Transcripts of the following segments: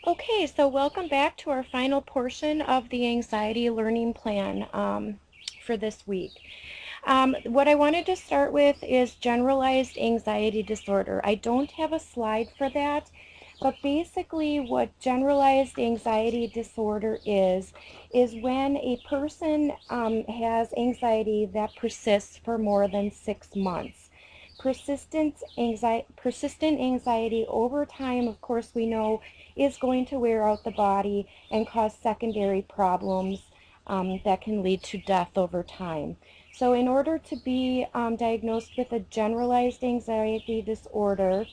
Okay, so welcome back to our final portion of the anxiety learning plan for this week. What I wanted to start with is generalized anxiety disorder. I don't have a slide for that, but basically what generalized anxiety disorder is when a person has anxiety that persists for more than 6 months. Persistent anxiety over time, of course, we know is going to wear out the body and cause secondary problems that can lead to death over time. So in order to be diagnosed with a generalized anxiety disorder,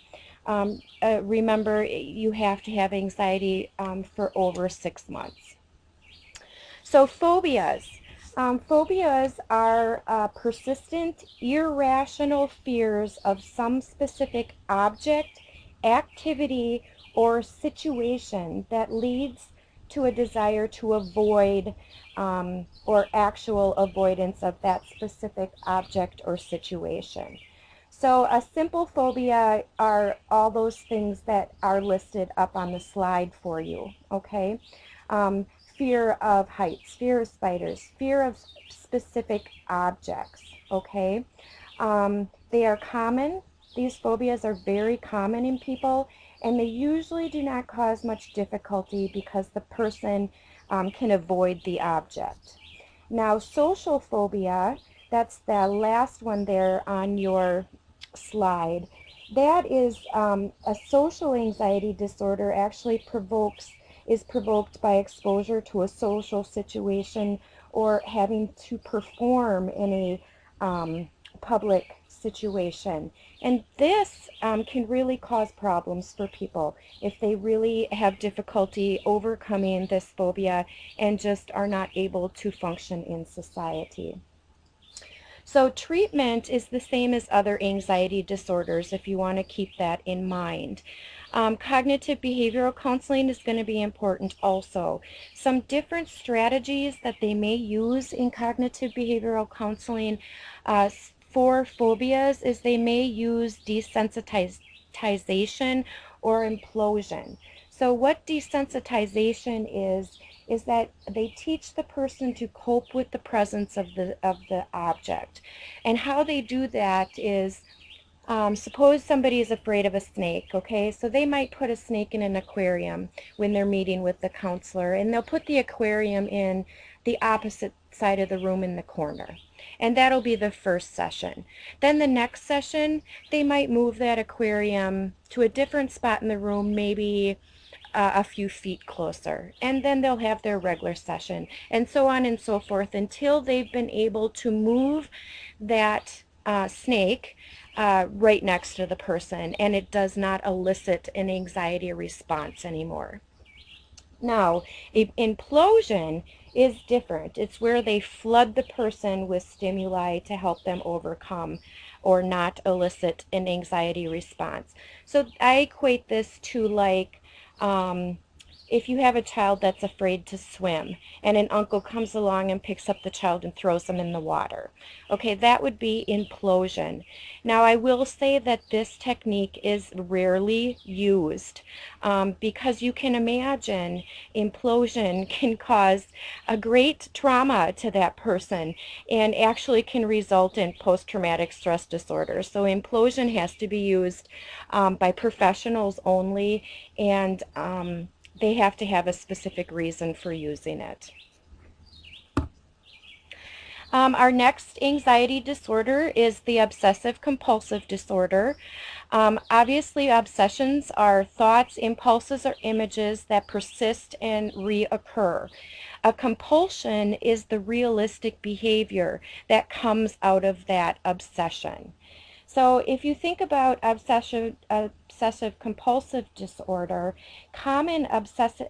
remember you have to have anxiety for over 6 months. So phobias. Phobias are persistent, irrational fears of some specific object, activity, or situation that leads to a desire to avoid or actual avoidance of that specific object or situation. So a simple phobia are all those things that are listed up on the slide for you, okay? Um, Fear of heights, fear of spiders, fear of specific objects, okay? They are common. These phobias are very common in people, and they usually do not cause much difficulty because the person can avoid the object. Now, social phobia, that's the last one there on your slide. That is a social anxiety disorder actually is provoked by exposure to a social situation or having to perform in a public situation. And this can really cause problems for people if they really have difficulty overcoming this phobia and just are not able to function in society. So treatment is the same as other anxiety disorders if you want to keep that in mind. Cognitive behavioral counseling is going to be important also. Some different strategies that they may use in cognitive behavioral counseling for phobias is they may use desensitization or implosion. So what desensitization is that they teach the person to cope with the presence of the object. And how they do that is, suppose somebody is afraid of a snake, okay? So they might put a snake in an aquarium when they're meeting with the counselor, and they'll put the aquarium in the opposite side of the room in the corner. And that'll be the first session. Then the next session, they might move that aquarium to a different spot in the room, maybe a few feet closer, and then they'll have their regular session, and so on and so forth until they've been able to move that snake right next to the person, and it does not elicit an anxiety response anymore. Now, implosion is different. It's where they flood the person with stimuli to help them overcome or not elicit an anxiety response. So I equate this to like um, if you have a child that's afraid to swim and an uncle comes along and picks up the child and throws them in the water. Okay, that would be implosion. Now, I will say that this technique is rarely used because you can imagine implosion can cause a great trauma to that person and actually can result in post-traumatic stress disorder. So implosion has to be used by professionals only, and they have to have a specific reason for using it. Our next anxiety disorder is the obsessive compulsive disorder. Obviously, obsessions are thoughts, impulses, or images that persist and reoccur. A compulsion is the realistic behavior that comes out of that obsession. So if you think about obsessive compulsive disorder, common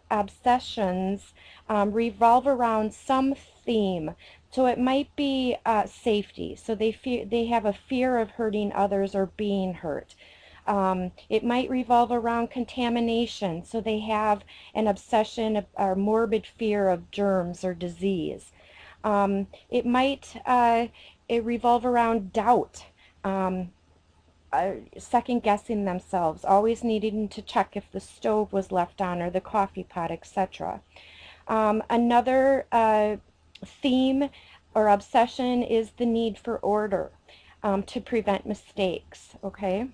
obsessions revolve around some theme. So it might be safety. So they have a fear of hurting others or being hurt. It might revolve around contamination. So they have an obsession or morbid fear of germs or disease. It might revolve around doubt. Um, second guessing themselves, always needing to check if the stove was left on or the coffee pot, etc. Another theme or obsession is the need for order to prevent mistakes, okay?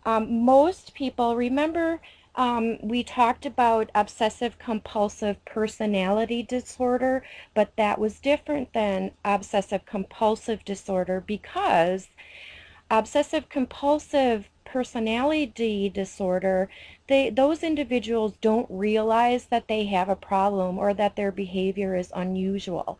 Most people, remember, we talked about obsessive compulsive personality disorder, but that was different than obsessive compulsive disorder because obsessive compulsive personality disorder, those individuals don't realize that they have a problem or that their behavior is unusual.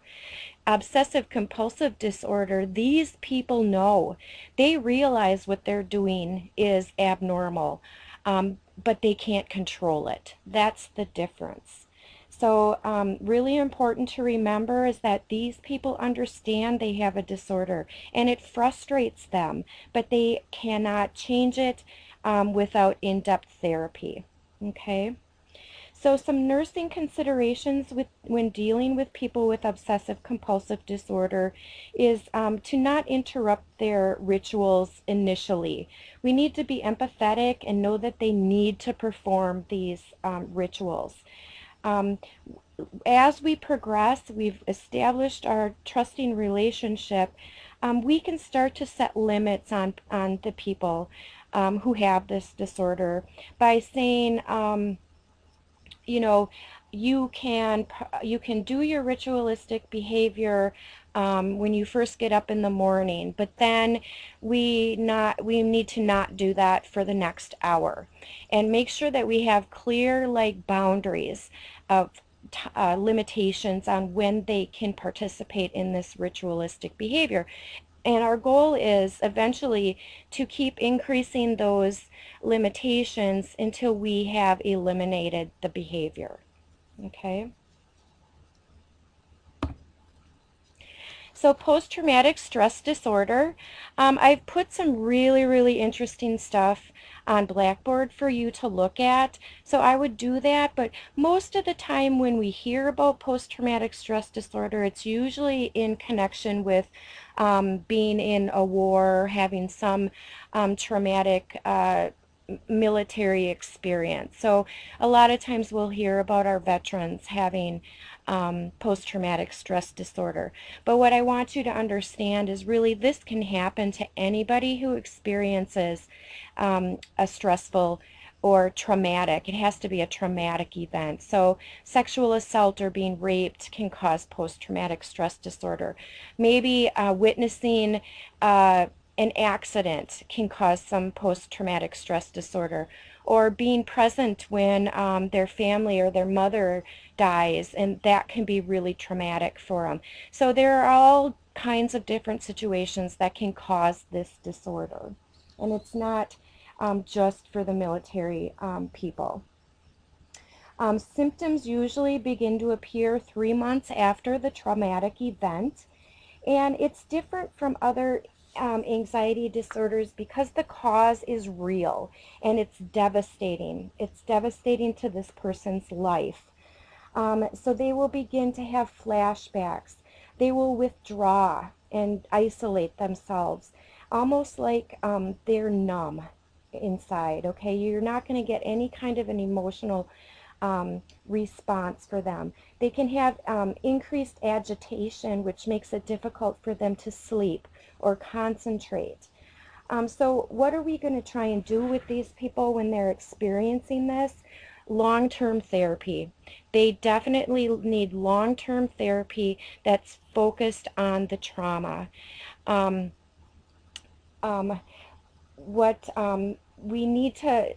Obsessive compulsive disorder, these people know. They realize what they're doing is abnormal, but they can't control it. That's the difference. So really important to remember is that these people understand they have a disorder and it frustrates them, but they cannot change it without in-depth therapy. Okay? So some nursing considerations when dealing with people with obsessive compulsive disorder is to not interrupt their rituals initially. We need to be empathetic and know that they need to perform these rituals. As we progress, we've established our trusting relationship, we can start to set limits on the people who have this disorder by saying, you know, you can do your ritualistic behavior when you first get up in the morning, but then we need to not do that for the next hour, and make sure that we have clear like boundaries of limitations on when they can participate in this ritualistic behavior. And our goal is eventually to keep increasing those limitations until we have eliminated the behavior. Okay? So post-traumatic stress disorder, I've put some really, really interesting stuff on Blackboard for you to look at. So I would do that, but most of the time when we hear about post-traumatic stress disorder, it's usually in connection with being in a war, having some traumatic military experience. So a lot of times we'll hear about our veterans having post-traumatic stress disorder. But what I want you to understand is really this can happen to anybody who experiences a stressful or traumatic. It has to be a traumatic event. So sexual assault or being raped can cause post-traumatic stress disorder. Maybe witnessing an accident can cause some post-traumatic stress disorder, or being present when their family or their mother dies, and that can be really traumatic for them. So there are all kinds of different situations that can cause this disorder, and it's not just for the military people. Symptoms usually begin to appear 3 months after the traumatic event, and it's different from other anxiety disorders because the cause is real and it's devastating. It's devastating to this person's life. So they will begin to have flashbacks. They will withdraw and isolate themselves, almost like they're numb inside, okay? You're not going to get any kind of an emotional response for them. They can have increased agitation, which makes it difficult for them to sleep or concentrate. So what are we going to try and do with these people when they're experiencing this? Long-term therapy. They definitely need long-term therapy that's focused on the trauma. What we need to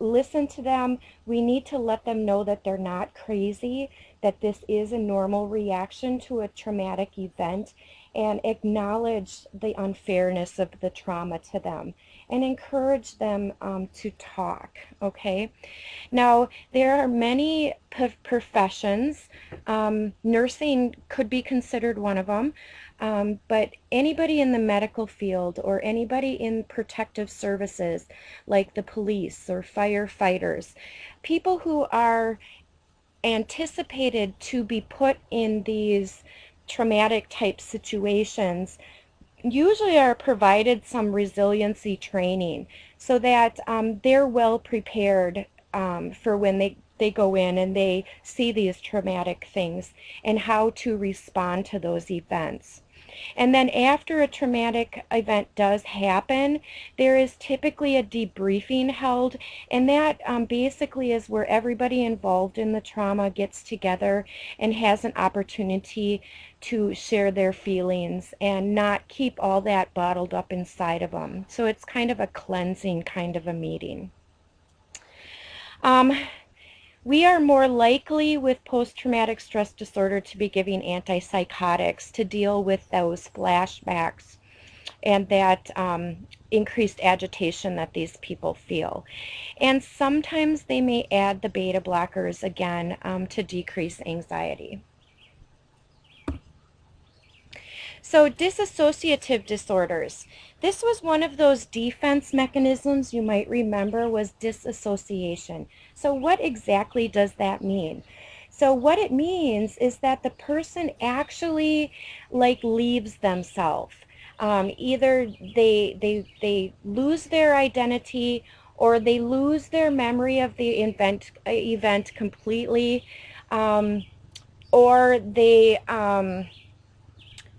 listen to them. We need to let them know that they're not crazy, that this is a normal reaction to a traumatic event, and acknowledge the unfairness of the trauma to them, and encourage them to talk, okay? Now, there are many professions. Nursing could be considered one of them. But anybody in the medical field or anybody in protective services like the police or firefighters, people who are anticipated to be put in these traumatic type situations, usually are provided some resiliency training so that they're well prepared for when they go in and they see these traumatic things and how to respond to those events. And then after a traumatic event does happen, there is typically a debriefing held, and that basically is where everybody involved in the trauma gets together and has an opportunity to share their feelings and not keep all that bottled up inside of them. So it's kind of a cleansing kind of a meeting. We are more likely with post-traumatic stress disorder to be giving antipsychotics to deal with those flashbacks and that increased agitation that these people feel. And sometimes they may add the beta blockers again to decrease anxiety. So dissociative disorders. This was one of those defense mechanisms you might remember was disassociation. So what exactly does that mean? So what it means is that the person actually leaves themselves. Either they lose their identity or they lose their memory of the event completely, or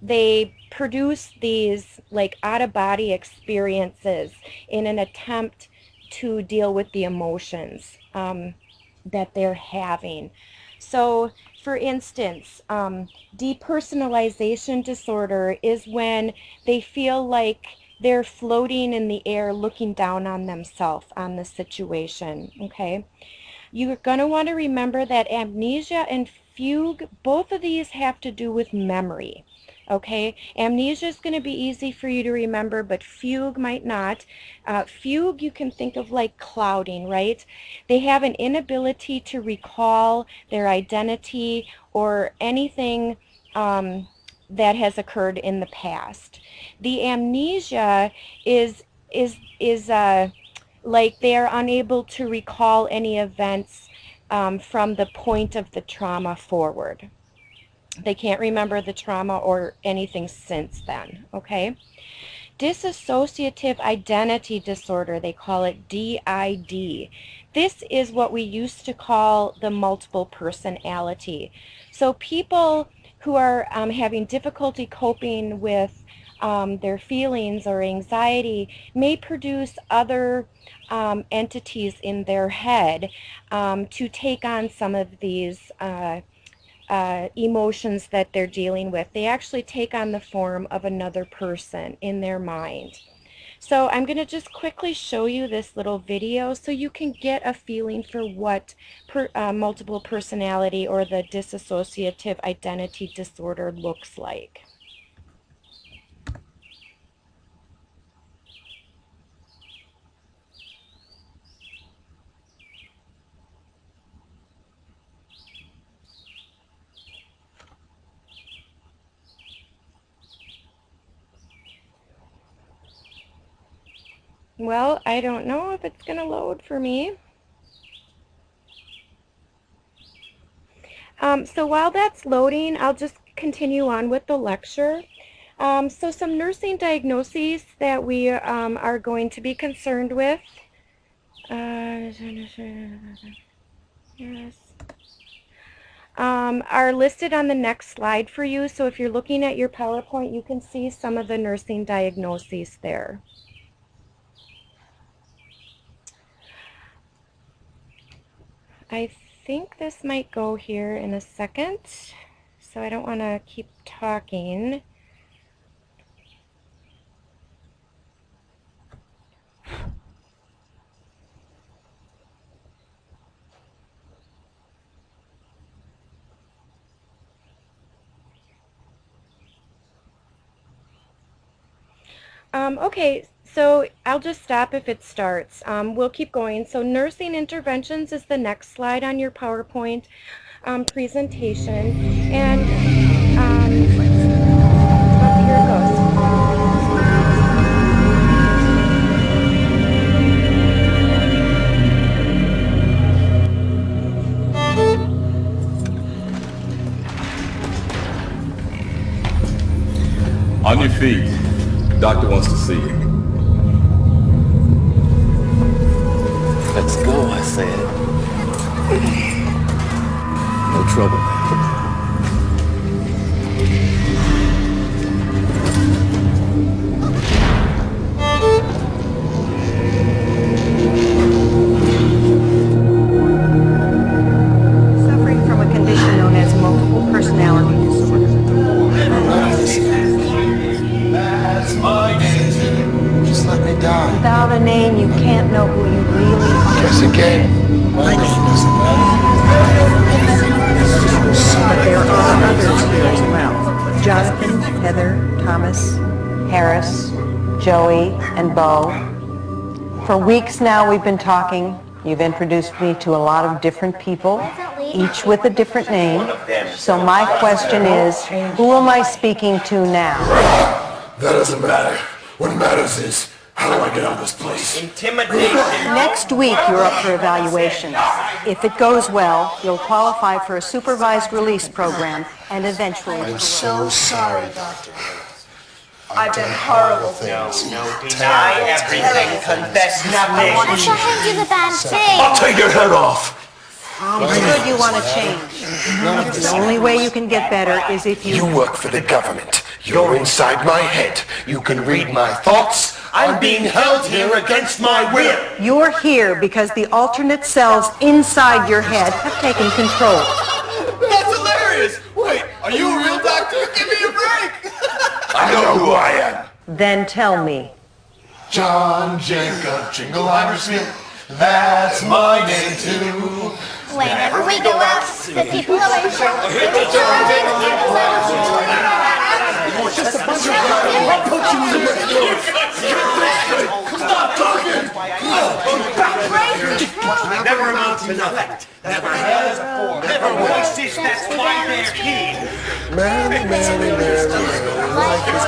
they produce these out-of-body experiences in an attempt to deal with the emotions that they're having. So, for instance, depersonalization disorder is when they feel like they're floating in the air looking down on themselves, on the situation, okay? You're going to want to remember that amnesia and fugue, both of these have to do with memory. Okay, amnesia is going to be easy for you to remember, but fugue might not. Fugue you can think of like clouding, right? They have an inability to recall their identity or anything that has occurred in the past. The amnesia is like they are unable to recall any events from the point of the trauma forward. They can't remember the trauma or anything since then, okay? Dissociative identity disorder, they call it DID. This is what we used to call the multiple personality. So people who are having difficulty coping with their feelings or anxiety may produce other entities in their head to take on some of these emotions that they're dealing with. They actually take on the form of another person in their mind. So I'm going to just quickly show you this little video so you can get a feeling for what multiple personality or the dissociative identity disorder looks like. Well, I don't know if it's going to load for me. So while that's loading, I'll just continue on with the lecture. So some nursing diagnoses that we are going to be concerned with. Yes. Are listed on the next slide for you. So if you're looking at your PowerPoint, you can see some of the nursing diagnoses there. I think this might go here in a second, so I don't want to keep talking. Okay, so I'll just stop if it starts. We'll keep going. So nursing interventions is the next slide on your PowerPoint presentation. And here it goes. On your feet. Doctor wants to see you. Let's go, I said. No trouble, man. Suffering from a condition known as multiple personality disorder. That's my name. Just let me die. Without a name, you can't know who you really are. Guess again. My name doesn't matter. But there are others here as well. Jonathan, Heather, Thomas, Harris, Joey, and Bo. For weeks now we've been talking. You've introduced me to a lot of different people, each with a different name. So my question is, who am I speaking to now? That doesn't matter. What matters is, how do I get out of this place? Intimidation. Next week you're up for evaluation. If it goes well, you'll qualify for a supervised release program and eventually... I'm so sorry, Doctor. I've done horrible things. No, deny everything. Confess nothing. I shall hand you the bad thing. I'll take your head off. It's good you want to change. The only way you can get better is if You work for the government. You're inside my head. You can read my thoughts. I'm being held here against my will. You're here because the alternate cells inside your head have taken control. That's hilarious. Wait, are you a real doctor? Give me a break. I know who I am. Then tell me. John Jacob Jingleheimer Smith. That's my name too. Whenever we go out, the people always shout, Just a bunch of I'll put you in the door. Stop talking. Never amount to nothing. Never has, never voices. That's why they're here. Mary, life is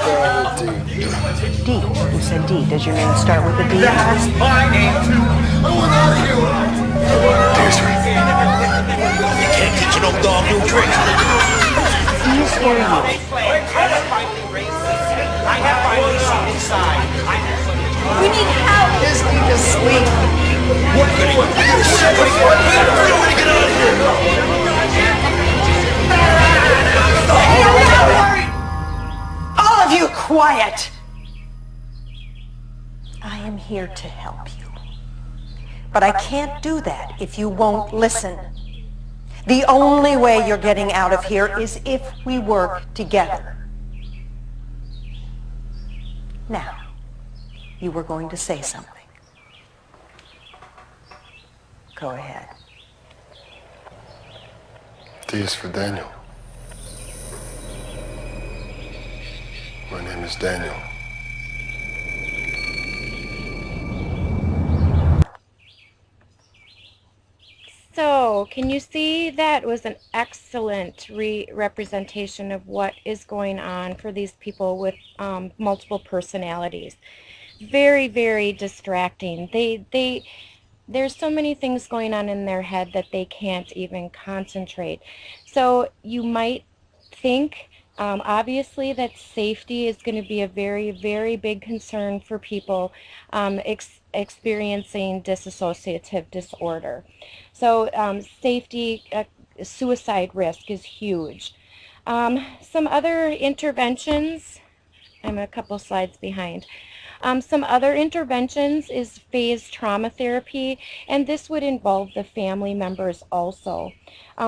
D. You said D. Does your name start with a D? That's my name too. I want out of here. You can't teach an old dog new tricks. He's hearing you. I have my own inside. we need help. Just need to sleep. What are you doing? Get out of here. All of you quiet. I am here to help you. But I can't do that if you won't listen. The only way you're getting out of here is if we work together. Now, you were going to say something. Go ahead. D is for Daniel. My name is Daniel. So, can you see that was an excellent representation of what is going on for these people with multiple personalities? Very, very distracting. There's so many things going on in their head that they can't even concentrate. So you might think, obviously, that safety is going to be a very, very big concern for people experiencing dissociative disorder. So safety, suicide risk is huge. Some other interventions, I'm a couple slides behind. Some other interventions is phase trauma therapy, and this would involve the family members also.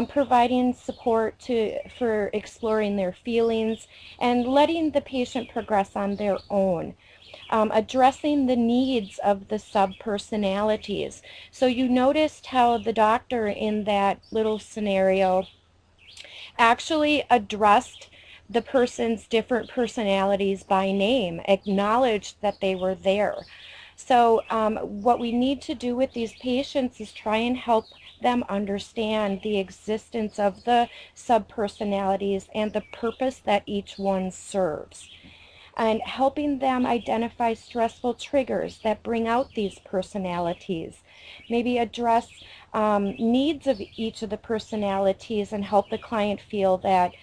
Providing support for exploring their feelings and letting the patient progress on their own. Addressing the needs of the subpersonalities. So you noticed how the doctor in that little scenario actually addressed the person's different personalities by name, acknowledged that they were there. So what we need to do with these patients is try and help them understand the existence of the subpersonalities and the purpose that each one serves, and helping them identify stressful triggers that bring out these personalities. Maybe address needs of each of the personalities and help the client feel that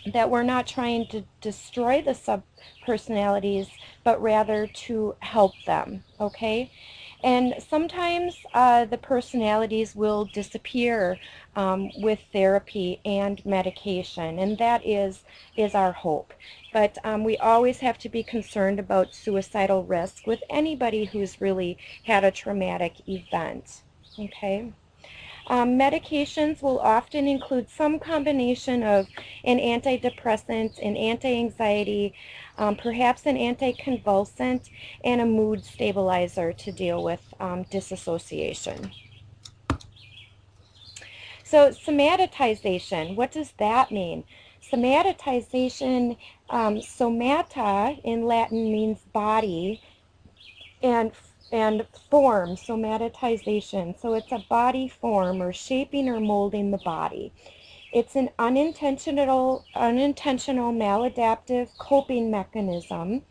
that we're not trying to destroy the subpersonalities, but rather to help them, okay? And sometimes the personalities will disappear with therapy and medication, and that is our hope. But we always have to be concerned about suicidal risk with anybody who's really had a traumatic event, okay? Medications will often include some combination of an antidepressant, an anti-anxiety, perhaps an anticonvulsant, and a mood stabilizer to deal with disassociation. So somatization, what does that mean? Somatization, somata in Latin means body, and form, somatization. So it's a body form or shaping or molding the body. It's an unintentional maladaptive coping mechanism.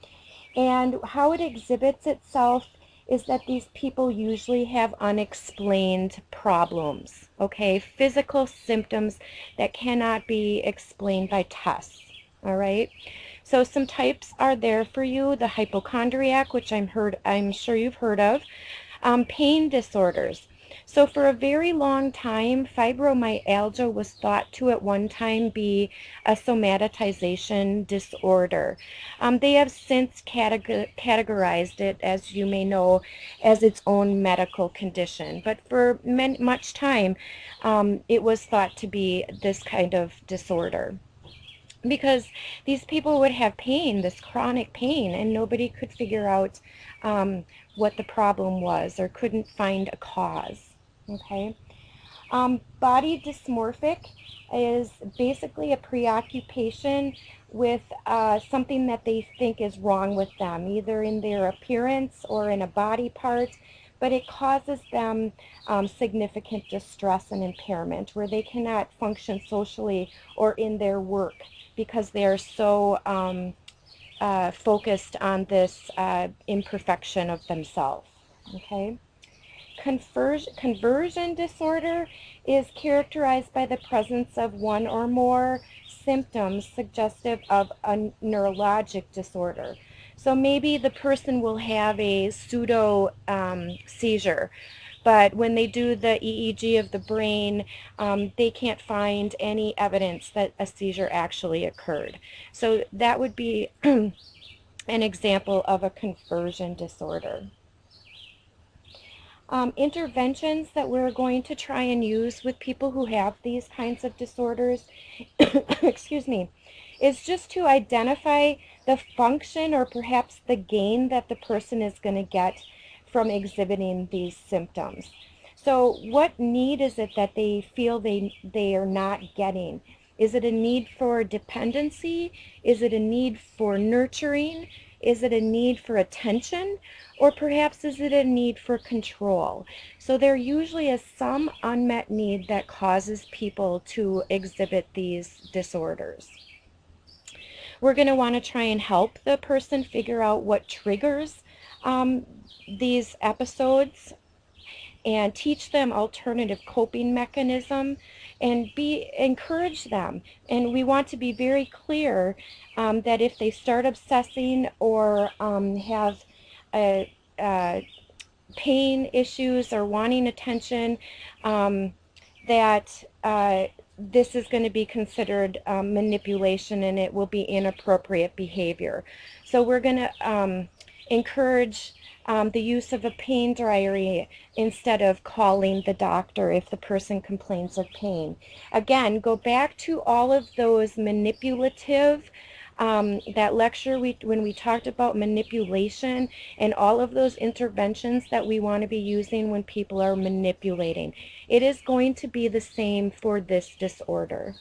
And how it exhibits itself is that these people usually have unexplained problems, okay? Physical symptoms that cannot be explained by tests, all right? So some types are there for you: the hypochondriac, which I'm sure you've heard of, pain disorders. So for a very long time, fibromyalgia was thought to at one time be a somatization disorder. They have since categorized it, as you may know, as its own medical condition. But for much time, it was thought to be this kind of disorder, because these people would have pain, this chronic pain, and nobody could figure out what the problem was or couldn't find a cause, okay? Body dysmorphic is basically a preoccupation with something that they think is wrong with them, either in their appearance or in a body part, but it causes them significant distress and impairment where they cannot function socially or in their work because they are so focused on this imperfection of themselves, okay? Conversion disorder is characterized by the presence of one or more symptoms suggestive of a neurologic disorder. So maybe the person will have a pseudo seizure, but when they do the EEG of the brain, they can't find any evidence that a seizure actually occurred. So that would be an example of a conversion disorder. Interventions that we're going to try and use with people who have these kinds of disorders, excuse me, is just to identify the function or perhaps the gain that the person is going to get from exhibiting these symptoms. So what need is it that they feel they are not getting? Is it a need for dependency? Is it a need for nurturing? Is it a need for attention? Or perhaps is it a need for control? So there usually is some unmet need that causes people to exhibit these disorders. We're going to want to try and help the person figure out what triggers these episodes and teach them alternative coping mechanism and encourage them. And we want to be very clear that if they start obsessing or have pain issues or wanting attention, that this is going to be considered manipulation and it will be inappropriate behavior. So we're going to encourage the use of a pain diary instead of calling the doctor if the person complains of pain. Again, go back to all of those manipulative, that lecture when we talked about manipulation and all of those interventions that we want to be using when people are manipulating. It is going to be the same for this disorder.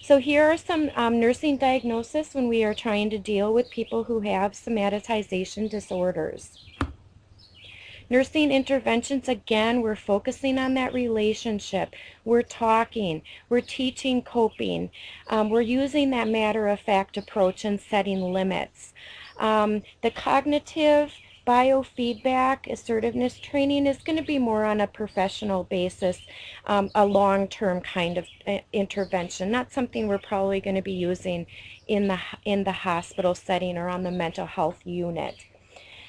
So here are some nursing diagnoses when we are trying to deal with people who have somatization disorders. Nursing interventions, again, we're focusing on that relationship. We're talking, we're teaching coping, we're using that matter-of-fact approach and setting limits. The cognitive Biofeedback, assertiveness training is going to be more on a professional basis, a long-term kind of intervention, not something we're probably going to be using in the hospital setting or on the mental health unit.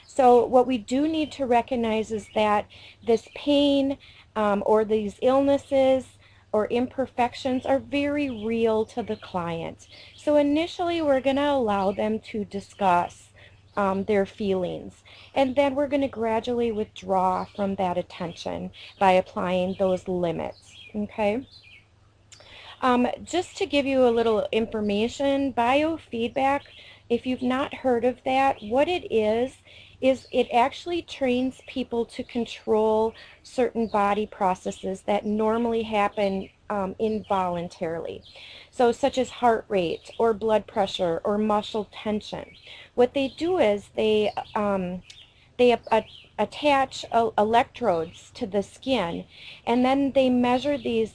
So what we do need to recognize is that this pain or these illnesses or imperfections are very real to the client. So initially we're going to allow them to discuss their feelings, and then we're going to gradually withdraw from that attention by applying those limits. Okay. Just to give you a little information, biofeedback, if you've not heard of that, what it is it actually trains people to control certain body processes that normally happen involuntarily. So such as heart rate or blood pressure or muscle tension. What they do is they attach electrodes to the skin, and then they measure these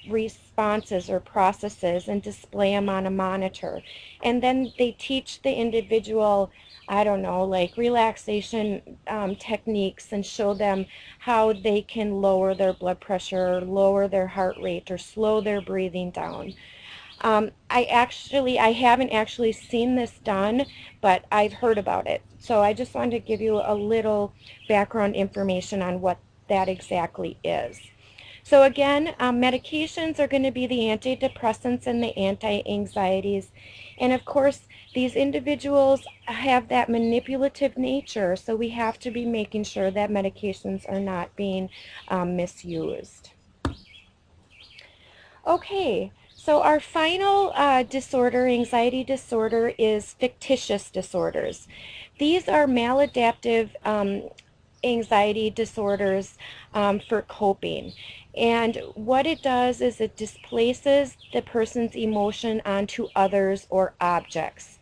responses or processes and display them on a monitor. And then they teach the individual, I don't know, like relaxation techniques, and show them how they can lower their blood pressure, or lower their heart rate, or slow their breathing down. I haven't actually seen this done, but I've heard about it. So I just wanted to give you a little background information on what that exactly is. So again, medications are going to be the antidepressants and the anti-anxieties. And of course, these individuals have that manipulative nature, so we have to be making sure that medications are not being misused. Okay. So our final disorder, anxiety disorder, is factitious disorders. These are maladaptive anxiety disorders for coping. And what it does is it displaces the person's emotion onto others or objects.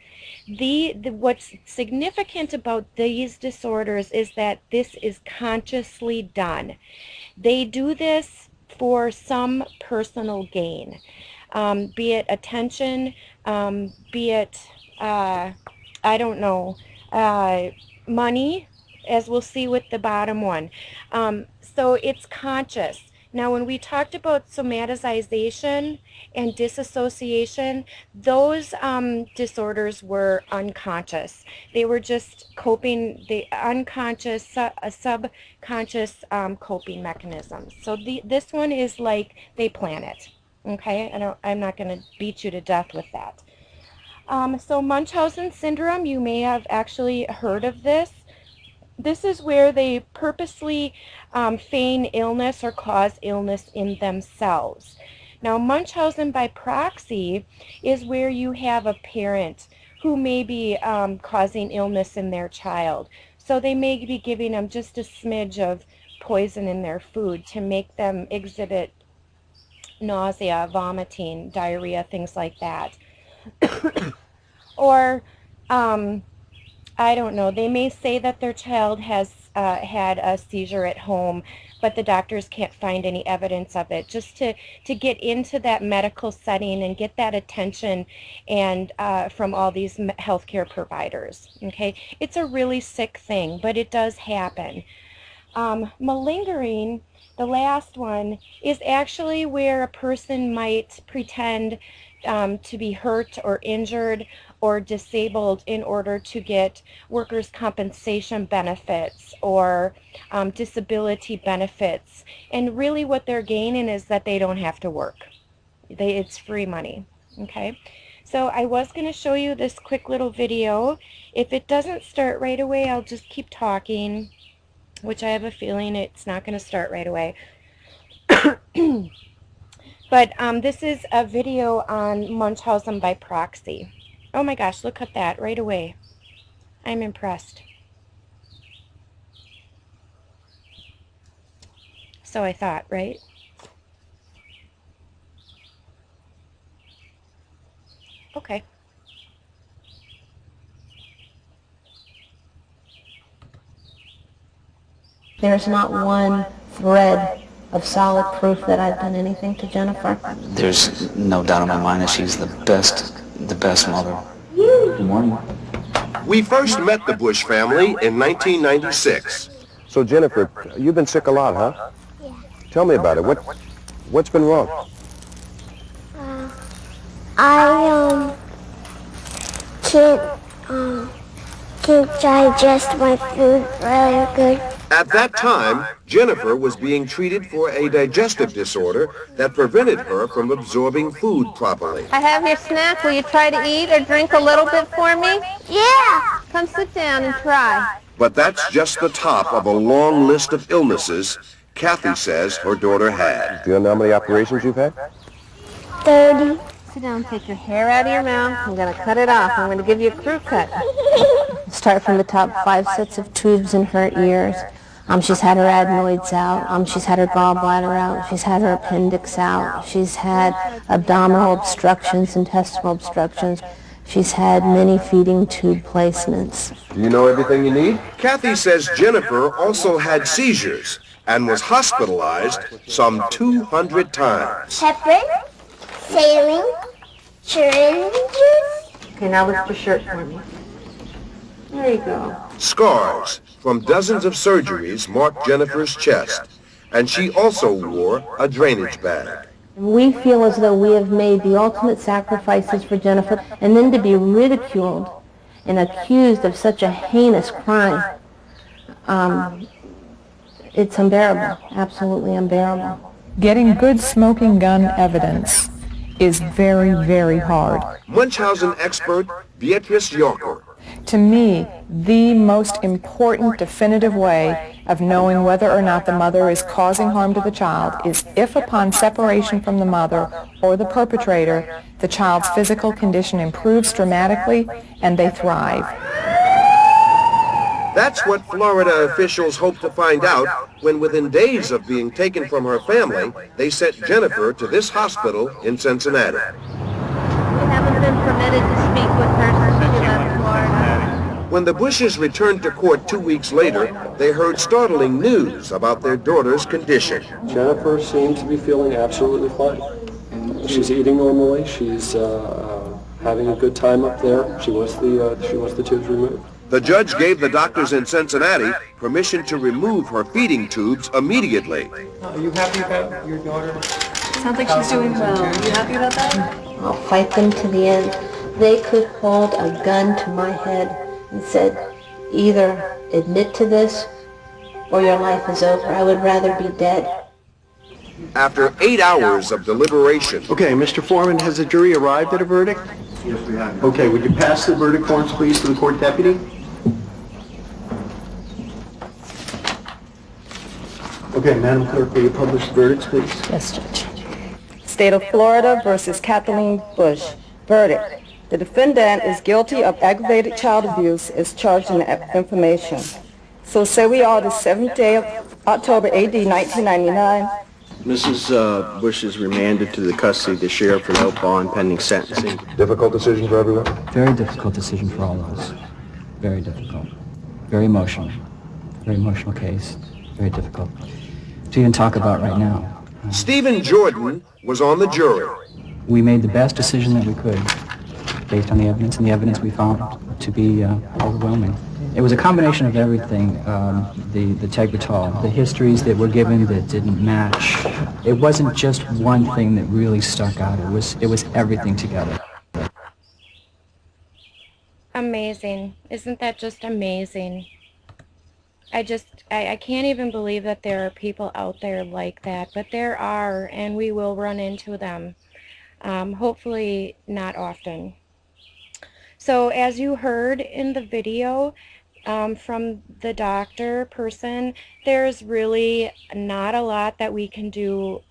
What's significant about these disorders is that this is consciously done. They do this for some personal gain. Be it attention, be it, I don't know, money, as we'll see with the bottom one. So it's conscious. Now, when we talked about somatization and disassociation, those disorders were unconscious. They were just coping, the unconscious, subconscious coping mechanisms. So this one is like they plan it. Okay, I'm not going to beat you to death with that. So Munchausen syndrome, you may have actually heard of this. This is where they purposely feign illness or cause illness in themselves. Now, Munchausen by proxy is where you have a parent who may be causing illness in their child. So they may be giving them just a smidge of poison in their food to make them exhibit nausea, vomiting, diarrhea, things like that. Or, I don't know, they may say that their child has had a seizure at home, but the doctors can't find any evidence of it, just to get into that medical setting and get that attention and from all these healthcare providers. Okay, it's a really sick thing, but it does happen. Malingering, the last one, is actually where a person might pretend to be hurt or injured or disabled in order to get workers' compensation benefits or disability benefits. And really what they're gaining is that they don't have to work. It's free money. Okay? So I was going to show you this quick little video. If it doesn't start right away, I'll just keep talking, which I have a feeling it's not going to start right away. But this is a video on Munchausen by proxy. Oh my gosh, look at that right away. I'm impressed. So I thought, right? Okay. There's not one thread of solid proof that I've done anything to Jennifer. There's no doubt in my mind that she's the best mother. Good morning. We first met the Bush family in 1996. So, Jennifer, you've been sick a lot, huh? Yeah. Tell me about it. What's been wrong? I can't digest my food really good. At that time, Jennifer was being treated for a digestive disorder that prevented her from absorbing food properly. I have your snack. Will you try to eat or drink a little bit for me? Yeah. Come sit down and try. But that's just the top of a long list of illnesses Kathy says her daughter had. Do you know how many operations you've had? 30. Sit down, take your hair out of your mouth. I'm going to cut it off. I'm going to give you a crew cut. Start from the top. 5 sets of tubes in her ears. She's had her adenoids out. She's had her gallbladder out. She's had her appendix out. She's had abdominal obstructions, intestinal obstructions. She's had many feeding tube placements. Do you know everything you need? Kathy says Jennifer also had seizures and was hospitalized some 200 times. Heparin, saline, syringes. Okay, now lift your shirt for me. There you go. Scars from dozens of surgeries marked Jennifer's chest, and she also wore a drainage bag. We feel as though we have made the ultimate sacrifices for Jennifer, and then to be ridiculed and accused of such a heinous crime, it's unbearable, absolutely unbearable. Getting good smoking gun evidence is very, very hard. Munchausen expert Beatrice Yorker. To me, the most important definitive way of knowing whether or not the mother is causing harm to the child is if upon separation from the mother or the perpetrator, the child's physical condition improves dramatically and they thrive. That's what Florida officials hope to find out when within days of being taken from her family, they sent Jennifer to this hospital in Cincinnati. We haven't been permitted to speak with her since she left Florida. When the Bushes returned to court 2 weeks later, they heard startling news about their daughter's condition. Jennifer seems to be feeling absolutely fine. She's eating normally. She's having a good time up there. She wants the tubes removed. The judge gave the doctors in Cincinnati permission to remove her feeding tubes immediately. Are you happy about your daughter? Sounds like she's doing well. Are you happy about that? I'll fight them to the end. They could hold a gun to my head and said, either admit to this or your life is over. I would rather be dead. After 8 hours of deliberation. Okay, Mr. Foreman, has the jury arrived at a verdict? Yes, we have. Okay, would you pass the verdict forms, please, to the court deputy? Okay, Madam Clerk, will you publish the verdicts, please? Yes, Judge. State of Florida versus Kathleen Bush. Verdict. The defendant is guilty of aggravated child abuse as charged in the information. So say we are the 7th day of October, A.D. 1999. Mrs. Bush is remanded to the custody of the sheriff for no bond pending sentencing. Difficult decision for everyone? Very difficult decision for all of us. Very difficult. Very emotional. Very emotional case. Very difficult to even talk about right now. Stephen Jordan was on the jury. We made the best decision that we could based on the evidence, and the evidence we found to be overwhelming. It was a combination of everything, the Tegretol, the histories that were given that didn't match. It wasn't just one thing that really stuck out. It was everything together. Amazing. Isn't that just amazing? I can't even believe that there are people out there like that, but there are, and we will run into them. Hopefully not often. So as you heard in the video from the doctor person, there's really not a lot that we can do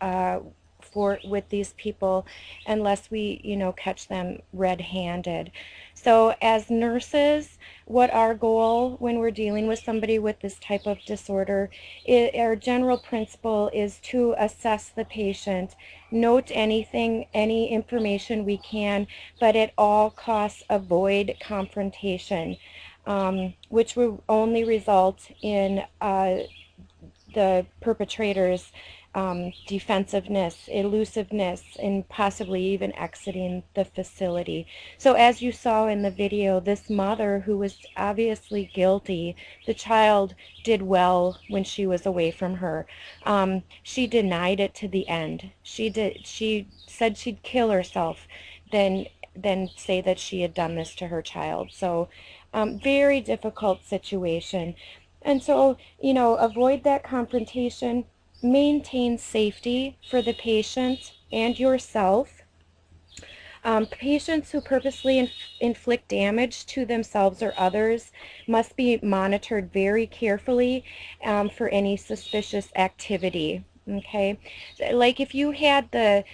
with these people unless we, catch them red-handed. So as nurses, what our goal when we're dealing with somebody with this type of disorder, our general principle is to assess the patient, note anything, any information we can, but at all costs avoid confrontation, which will only result in the perpetrators defensiveness, elusiveness, and possibly even exiting the facility. So as you saw in the video, this mother who was obviously guilty, the child did well when she was away from her. She denied it to the end. She said she'd kill herself than say that she had done this to her child. So very difficult situation. And so, avoid that confrontation. Maintain safety for the patient and yourself. Patients who purposely inflict damage to themselves or others must be monitored very carefully for any suspicious activity. Okay, like if you had the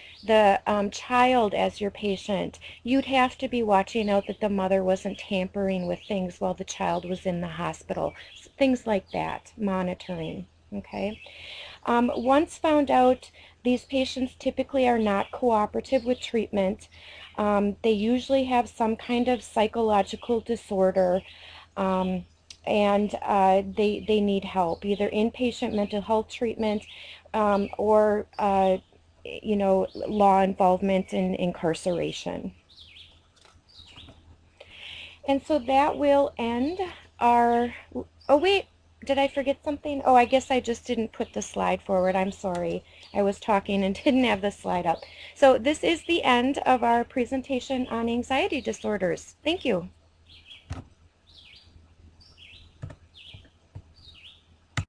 child as your patient, you'd have to be watching out that the mother wasn't tampering with things while the child was in the hospital. Things like that, monitoring. Okay. Once found out, these patients typically are not cooperative with treatment. They usually have some kind of psychological disorder, and they need help, either inpatient mental health treatment or law involvement in incarceration. And so that will end our, oh wait, did I forget something? Oh, I guess I just didn't put the slide forward. I'm sorry. I was talking and didn't have the slide up. So this is the end of our presentation on anxiety disorders. Thank you.